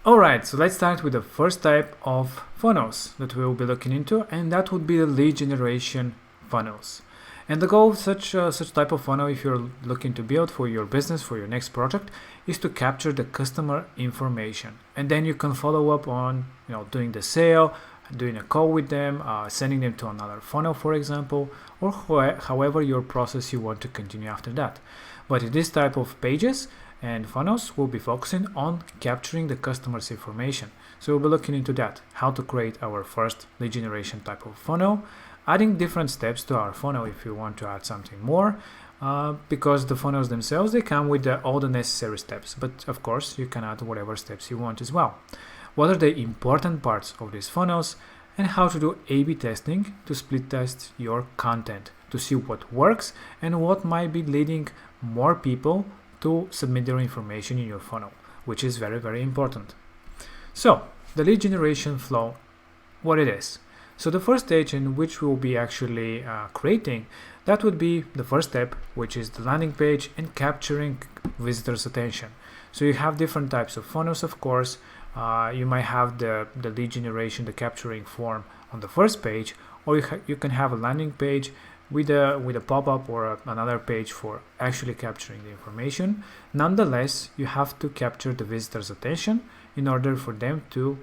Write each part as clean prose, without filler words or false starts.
Alright, so let's start with the first type of funnels that we will be looking into, and that would be the lead generation funnels. And the goal of such type of funnel, if you're looking to build for your business, for your next project, is to capture the customer information, and then you can follow up on doing the sale, doing a call with them, sending them to another funnel, for example, or however your process you want to continue after that. But in this type of pages and funnels, we'll be focusing on capturing the customer's information. So we'll be looking into that, how to create our first lead generation type of funnel, adding different steps to our funnel if you want to add something more, because the funnels themselves, they come with all the necessary steps, but of course you can add whatever steps you want as well. What are the important parts of these funnels, and how to do A/B testing to split test your content to see what works and what might be leading more people to submit their information in your funnel, which is very, very important. So the lead generation flow, what it is. So the first stage in which we'll be actually creating, that would be the first step, which is the landing page and capturing visitors' attention. So you have different types of funnels, of course. You might have the lead generation, the capturing form on the first page, or you can have a landing page with a pop-up or another page for actually capturing the information. Nonetheless, you have to capture the visitor's attention in order for them to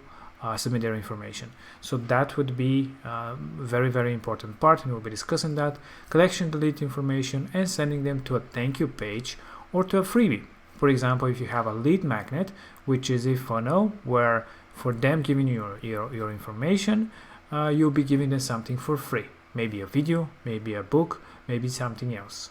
submit their information. So that would be a very, very important part, and we'll be discussing that, collecting the lead information and sending them to a thank you page or to a freebie. For example, if you have a lead magnet, which is a funnel where for them giving you your information, you'll be giving them something for free. Maybe a video, maybe a book, maybe something else.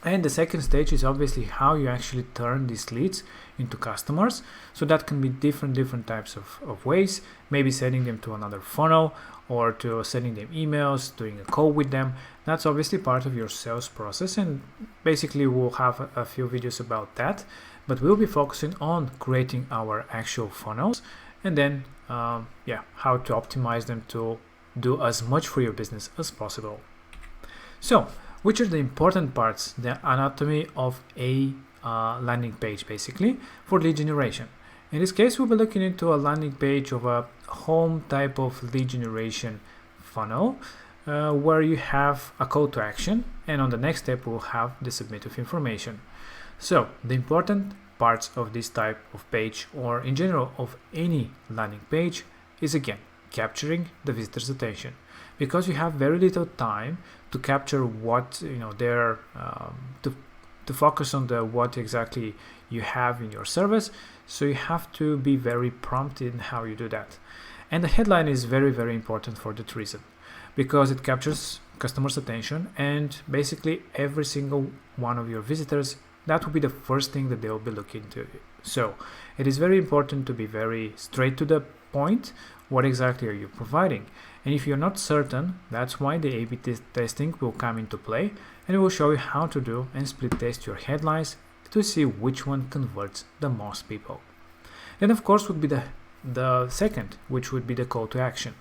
And the second stage is obviously how you actually turn these leads into customers. So that can be different types of ways, maybe sending them to another funnel or to sending them emails, doing a call with them. That's obviously part of your sales process, and basically we'll have a few videos about that, but we'll be focusing on creating our actual funnels and then how to optimize them to do as much for your business as possible. So which are the important parts, the anatomy of a landing page basically for lead generation? In this case, we'll be looking into a landing page of a home type of lead generation funnel where you have a call to action, and on the next step we'll have the submit of information. So the important parts of this type of page, or in general of any landing page, is again capturing the visitor's attention, because you have very little time to capture what they're to focus on what exactly you have in your service. So you have to be very prompt in how you do that. And the headline is very, very important for that reason, because it captures customers' attention, and basically every single one of your visitors, that will be the first thing that they'll be looking to. So it is very important to be very straight to the point. What exactly are you providing? And if you're not certain, that's why the A/B testing will come into play, and it will show you how to do and split test your headlines to see which one converts the most people. Then of course would be the second, which would be the call to action.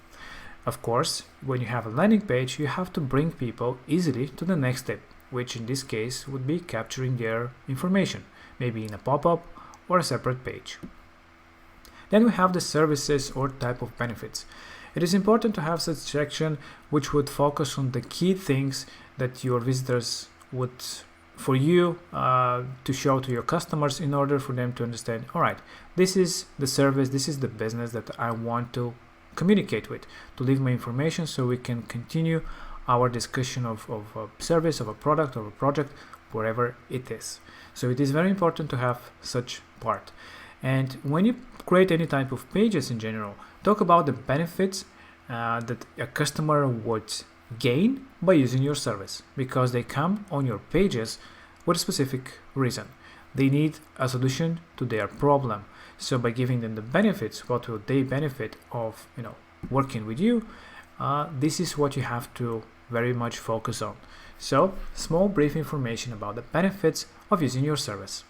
Of course, when you have a landing page, you have to bring people easily to the next step, which in this case would be capturing their information, maybe in a pop-up or a separate page. Then we have the services or type of benefits. It is important to have such section which would focus on the key things that your visitors would, for you to show to your customers, in order for them to understand, all right, this is the service, this is the business that I want to communicate with, to leave my information so we can continue our discussion of a service, of a product, of a project, wherever it is. So it is very important to have such part. And when you create any type of pages in general, talk about the benefits that a customer would gain by using your service, because they come on your pages with a specific reason. They need a solution to their problem. So by giving them the benefits, what will they benefit of working with you? This is what you have to very much focus on. So small brief information about the benefits of using your service.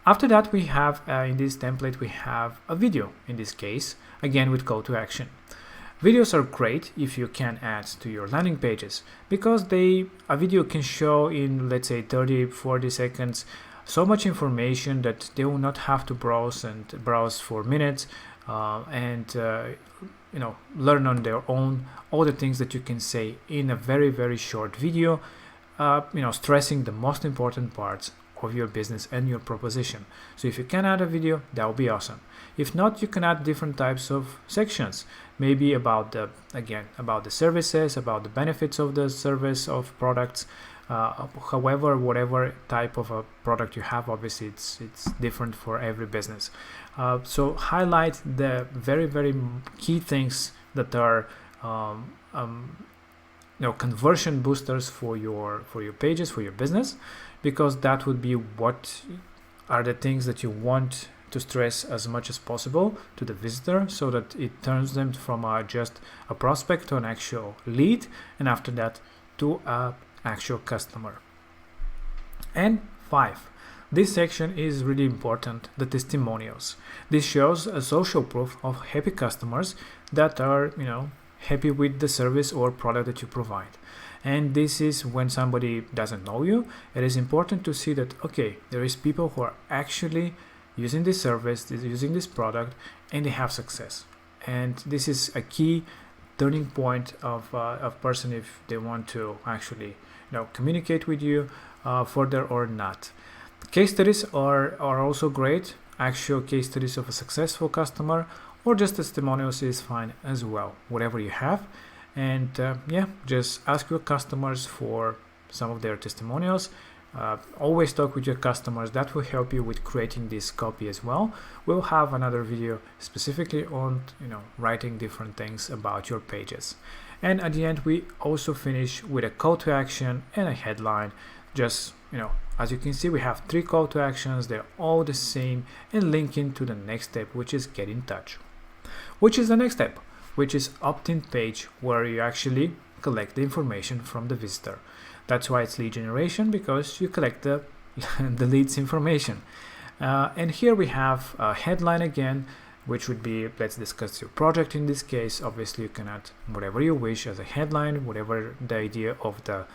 After that, we have in this template we have a video, in this case again with call to action. Videos are great if you can add to your landing pages, because a video can show in, let's say, 30-40 seconds so much information that they will not have to browse for minutes and learn on their own all the things that you can say in a very, very short video, stressing the most important parts of your business and your proposition. So if you can add a video, that will be awesome. If not, you can add different types of sections, maybe about the services, about the benefits of the service, of products, however, whatever type of a product you have. Obviously it's different for every business. So highlight the very, very key things that are conversion boosters for your pages, for your business, because that would be what are the things that you want to stress as much as possible to the visitor, so that it turns them from just a prospect to an actual lead, and after that to an actual customer. And 5, this section is really important, the testimonials. This shows a social proof of happy customers that are happy with the service or product that you provide. And this is when somebody doesn't know you, it is important to see that, okay, there is people who are actually using this service, using this product, and they have success. And this is a key turning point of a person if they want to actually communicate with you further or not. Case studies are also great. Actual case studies of a successful customer, or just testimonials is fine as well, whatever you have. And just ask your customers for some of their testimonials. Always talk with your customers. That will help you with creating this copy as well. We'll have another video specifically on writing different things about your pages. And at the end, we also finish with a call to action and a headline. Just as you can see, we have 3 call to actions. They're all the same and linking to the next step, which is get in touch. Which is the next step, which is Optin Page, where you actually collect the information from the visitor. That's why it's lead generation, because you collect the lead's information. And here we have a headline again, which would be, let's discuss your project in this case. Obviously, you can add whatever you wish as a headline, whatever the idea of the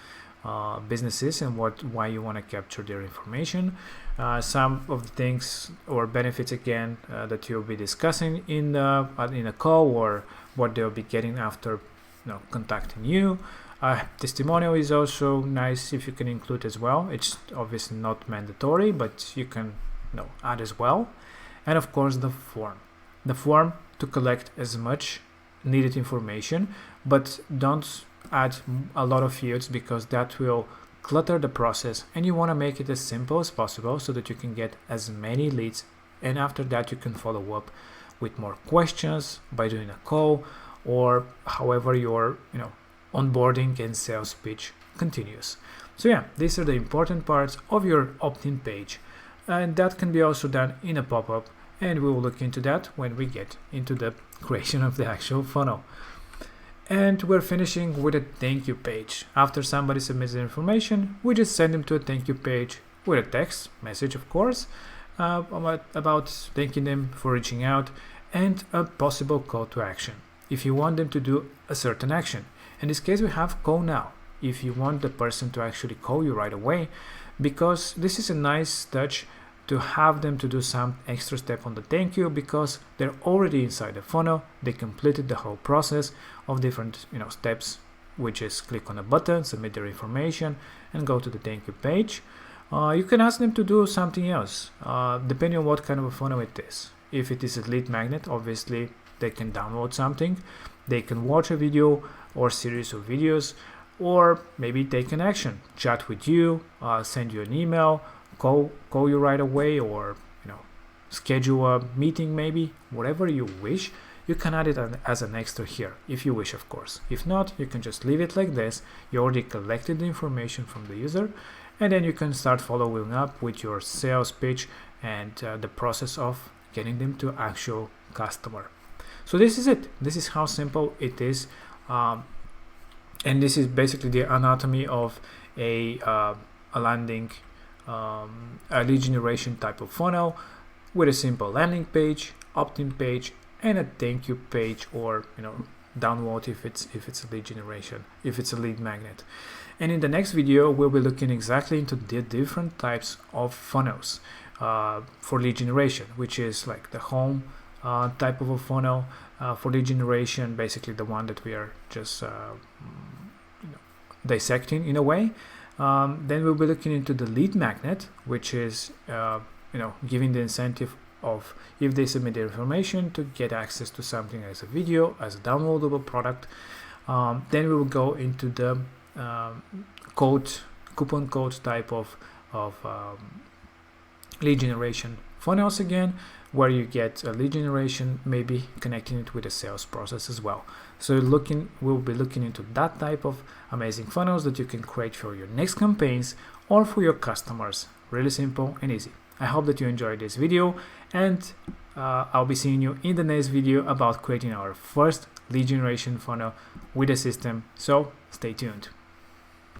business is and why you want to capture their information. Some of the things or benefits again that you'll be discussing in a call, or what they'll be getting after contacting you. Testimonial is also nice if you can include as well. It's obviously not mandatory, but you can add as well. And of course the form to collect as much needed information, but don't add a lot of fields, because that will clutter the process, and you want to make it as simple as possible so that you can get as many leads, and after that you can follow up with more questions by doing a call, or however your onboarding and sales pitch continues. So yeah, these are the important parts of your opt-in page, and that can be also done in a pop-up, and we will look into that when we get into the creation of the actual funnel. And we're finishing with a thank you page. After somebody submits the information, we just send them to a thank you page with a text message, of course, about thanking them for reaching out, and a possible call to action if you want them to do a certain action. In this case, we have call now, if you want the person to actually call you right away, because this is a nice touch to have them to do some extra step on the thank you, because they're already inside the funnel. They completed the whole process of different steps, which is click on a button, submit their information, and go to the thank you page. You can ask them to do something else, depending on what kind of a funnel it is. If it is a lead magnet, obviously they can download something, they can watch a video or series of videos, or maybe take an action, chat with you, send you an email, call you right away, or schedule a meeting, maybe whatever you wish. You can add it as an extra here if you wish, of course. If not, you can just leave it like this. You already collected the information from the user, and then you can start following up with your sales pitch and the process of getting them to actual customer. So this is it. This is how simple it is, and this is basically the anatomy of a landing, a lead generation type of funnel, with a simple landing page, opt-in page, and a thank you page, or downvote if it's a lead generation, if it's a lead magnet. And in the next video, we'll be looking exactly into the different types of funnels for lead generation, which is like the home type of a funnel for lead generation, basically the one that we are just dissecting in a way. Then we'll be looking into the lead magnet, which is giving the incentive of if they submit their information to get access to something as a video, as a downloadable product. Then we will go into the coupon code type of lead generation funnels again, where you get a lead generation, maybe connecting it with a sales process as well. So we'll be looking into that type of amazing funnels that you can create for your next campaigns or for your customers. Really simple and easy. I hope that you enjoyed this video, and I'll be seeing you in the next video about creating our first lead generation funnel with a system. So stay tuned.